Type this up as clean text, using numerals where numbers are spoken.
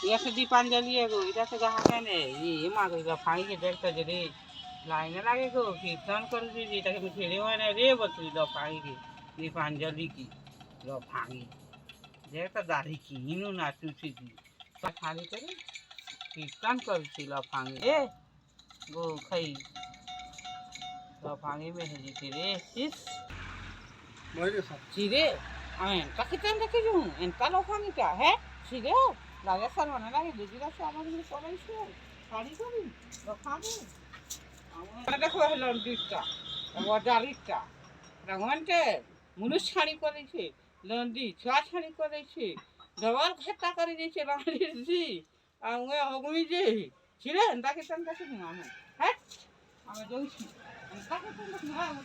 ऐसे दीपांजलि है गो इधर से कहा मैंने ये माँ को फाई के देखता जरे लाइन लगे गो कीर्तन कर दीजिए ताकि मैं खेले हुए ना रे बतरी लो फाई की दीपांजलि की लो फाई देखता दाढ़ी की इनु ना चूची की तो खाली करे कीर्तन कर सी लो फाई ए गो खई लो फाई में है जी रे इस চিরে আমি তাকে তেন দেখে যাবো এনকা লোকানিটা হ্যাঁ চিরে লাগে সারবানা লাগে বুঝি গেছে আমার কিন্তু পড়াইছে শাড়ি করি লোকানি আমার দেখো হলো দিকটা ওয়াদারিটা রাঙনতে মুনুষ শাড়ি করেছে লন্ডি ছোয়া শাড়ি করেছে ডবল ঘাটা করে দিয়েছে রাঙি আমি হগমি যে চিরে তাকে তেন দেখে আমি হ্যাঁ আমি যাচ্ছি তাকে তেন দেখে আমি